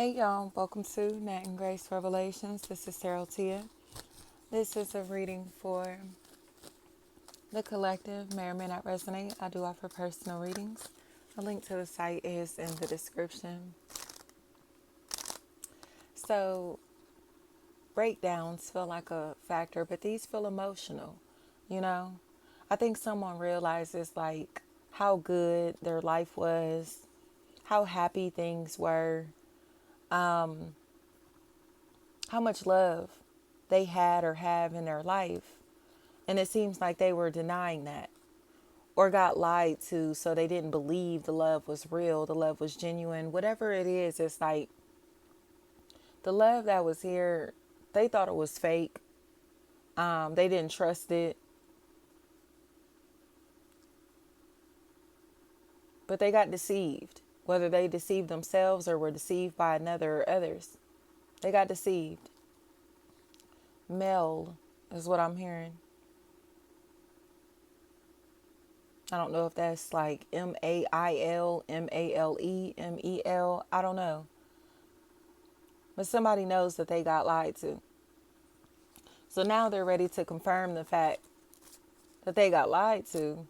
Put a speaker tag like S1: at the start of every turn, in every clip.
S1: Hey y'all, welcome to Nat and Grace Revelations. This is Sarah Tia. This is a reading for the collective. May or may not resonate. I do offer personal readings. A link to the site is in the description. So, breakdowns feel like a factor, but these feel emotional. You know, I think someone realizes like how good their life was, how happy things were, how much love they had or have in their life. And it seems like they were denying that or got lied to, so they didn't believe the love was real, the love was genuine. Whatever it is, it's like the love that was here, they thought it was fake. They didn't trust it, but they got deceived. Whether they deceived themselves or were deceived by another or others, they got deceived. Mel is what I'm hearing. I don't know if that's like Mail, Male, Mel. I don't know. But somebody knows that they got lied to. So now they're ready to confirm the fact that they got lied to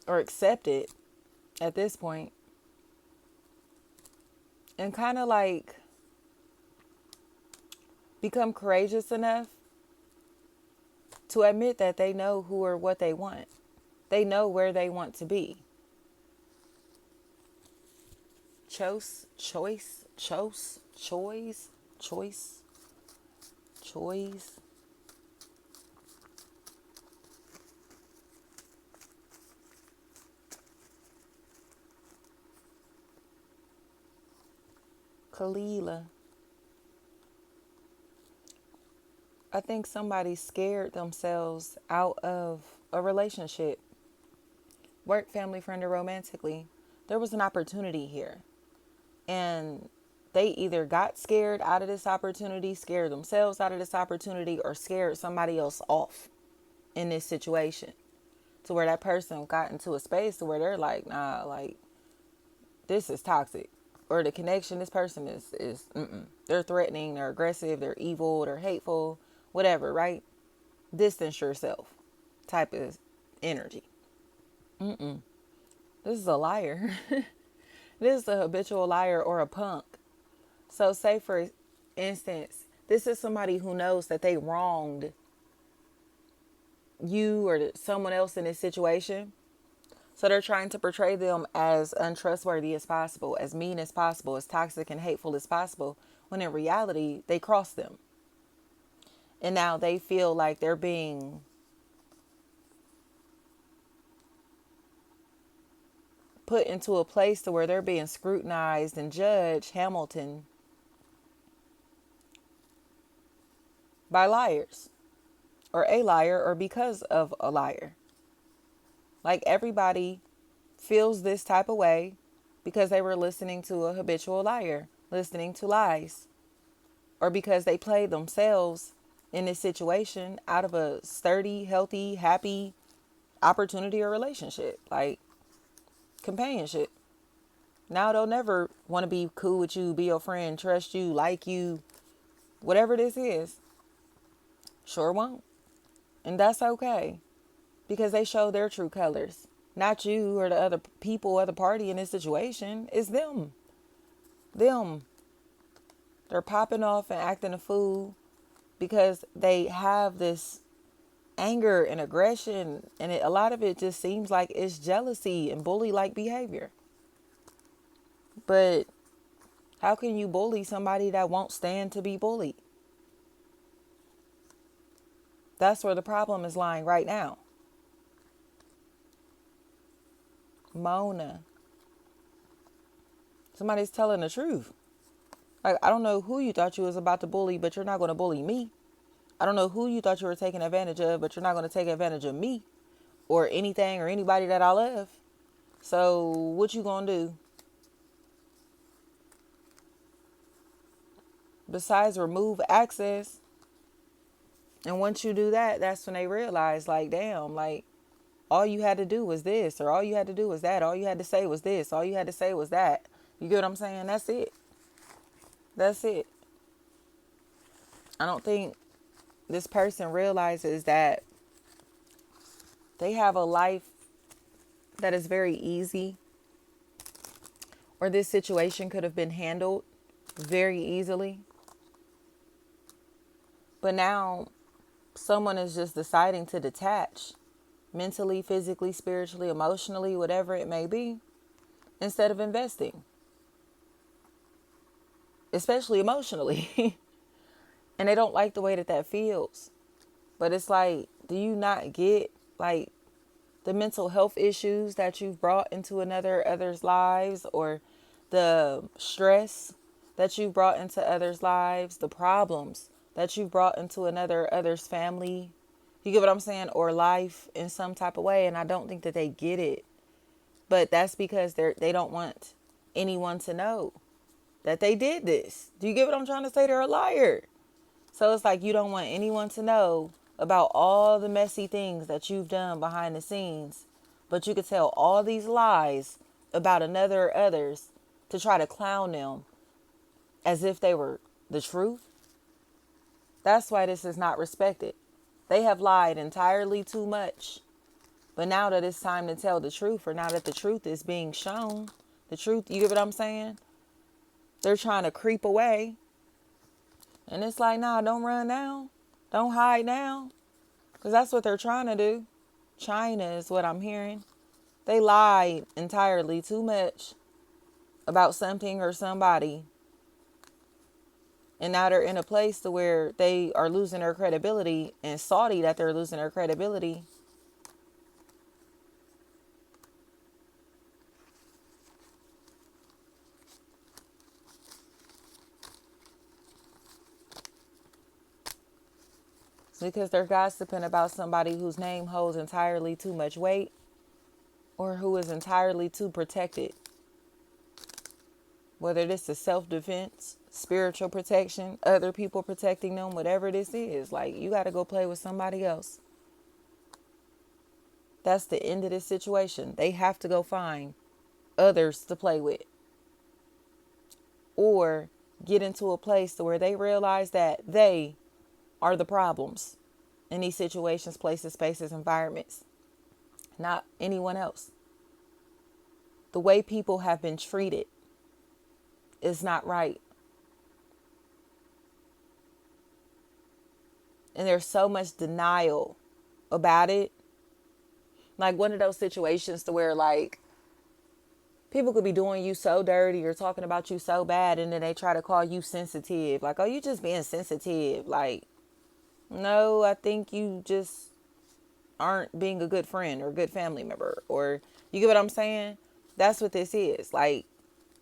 S1: or accept it at this point and kind of like become courageous enough to admit that they know who or what they want. They know where they want to be. Choice. Kalila. I think somebody scared themselves out of a relationship, work, family, friend, or romantically. There was an opportunity here. And they either got scared out of this opportunity, scared themselves out of this opportunity, or scared somebody else off in this situation. To where that person got into a space to where they're like, nah, like, this is toxic. Or the connection, this person is they're threatening, they're aggressive, they're evil, they're hateful, whatever, right? Distance yourself type of energy. This is a liar. This is a habitual liar or a punk. So say for instance, this is somebody who knows that they wronged you or someone else in this situation. So they're trying to portray them as untrustworthy as possible, as mean as possible, as toxic and hateful as possible, when in reality, they crossed them. And now they feel like they're being put into a place to where they're being scrutinized and judged, Hamilton, by liars or a liar or because of a liar. Like everybody feels this type of way because they were listening to a habitual liar, listening to lies, or because they played themselves in this situation out of a sturdy, healthy, happy opportunity or relationship, like companionship. Now they'll never want to be cool with you, be your friend, trust you, like you, whatever this is. Sure won't. And that's okay because they show their true colors. Not you or the other people, other party in this situation. It's them. Them. They're popping off and acting a fool because they have this anger and aggression, and a lot of it just seems like it's jealousy and bully-like behavior. But how can you bully somebody that won't stand to be bullied? That's where the problem is lying right now. Mona. Somebody's telling the truth. Like, I don't know who you thought you was about to bully, but you're not going to bully me. I don't know who you thought you were taking advantage of, but you're not going to take advantage of me or anything or anybody that I love. So what you going to do? Besides remove access. And once you do that, that's when they realize, like, damn, like, all you had to do was this, or all you had to do was that, all you had to say was this, all you had to say was that. You get what I'm saying? That's it. That's it. I don't think this person realizes that they have a life that is very easy, or this situation could have been handled very easily. But now someone is just deciding to detach mentally, physically, spiritually, emotionally, whatever it may be, instead of investing, especially emotionally. And they don't like the way that that feels. But it's like, do you not get like the mental health issues that you've brought into others' lives, or the stress that you've brought into others' lives, the problems that you've brought into other's family? You get what I'm saying? Or life in some type of way. And I don't think that they get it. But that's because they don't want anyone to know that they did this. Do you get what I'm trying to say? They're a liar. So it's like you don't want anyone to know about all the messy things that you've done behind the scenes, but you could tell all these lies about another or others to try to clown them as if they were the truth. That's why this is not respected. They have lied entirely too much. But now that it's time to tell the truth, or now that the truth is being shown, the truth, you get what I'm saying? They're trying to creep away. And it's like, nah, don't run now. Don't hide now. Because that's what they're trying to do. China is what I'm hearing. They lied entirely too much about something or somebody. And now they're in a place to where they are losing their credibility, and salty that they're losing their credibility. It's because they're gossiping about somebody whose name holds entirely too much weight, or who is entirely too protected. Whether this is self-defense, spiritual protection, other people protecting them, whatever this is, like, you got to go play with somebody else. That's the end of this situation. They have to go find others to play with, or get into a place where they realize that they are the problems in these situations, places, spaces, environments, not anyone else. The way people have been treated is not right. And there's so much denial about it. Like one of those situations to where like people could be doing you so dirty or talking about you so bad, and then they try to call you sensitive. Like, oh, you just being sensitive. Like, no, I think you just aren't being a good friend or a good family member. Or, you get what I'm saying? That's what this is. Like,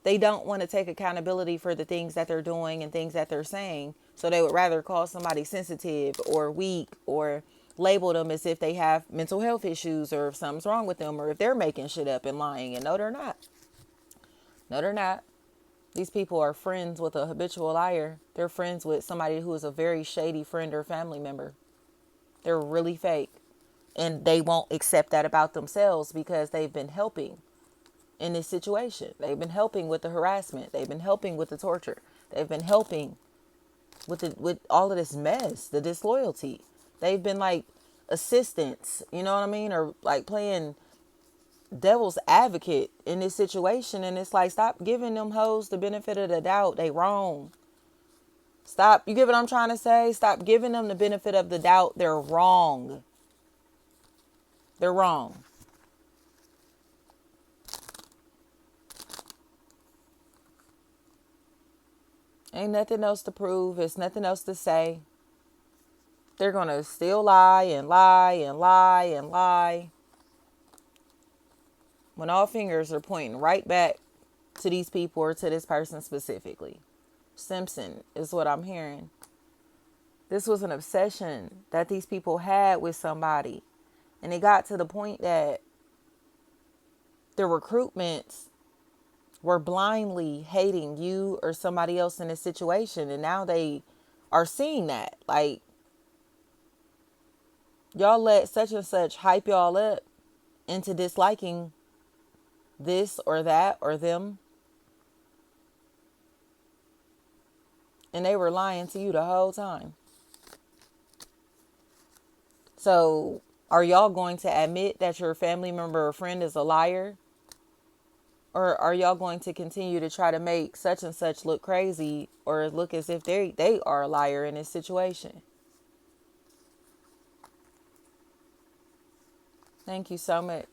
S1: they don't want to take accountability for the things that they're doing and things that they're saying. So they would rather call somebody sensitive or weak, or label them as if they have mental health issues, or if something's wrong with them, or if they're making shit up and lying. And no, they're not. No, they're not. These people are friends with a habitual liar. They're friends with somebody who is a very shady friend or family member. They're really fake. And they won't accept that about themselves because they've been helping in this situation. They've been helping with the harassment. They've been helping with the torture. They've been helping with all of this mess, the disloyalty. They've been like assistants, you know what I mean? Or like playing devil's advocate in this situation. And it's like, stop giving them hoes the benefit of the doubt. They wrong. Stop. You get what I'm trying to say? Stop giving them the benefit of the doubt. They're wrong. They're wrong. Ain't nothing else to prove. It's nothing else to say. They're going to still lie and lie and lie and lie, when all fingers are pointing right back to these people, or to this person specifically. Simpson is what I'm hearing. This was an obsession that these people had with somebody. And it got to the point that the recruitments were blindly hating you or somebody else in this situation. And now they are seeing that. Like, y'all let such and such hype y'all up into disliking this or that or them, and they were lying to you the whole time. So, are y'all going to admit that your family member or friend is a liar? Or are y'all going to continue to try to make such and such look crazy or look as if they are a liar in this situation? Thank you so much.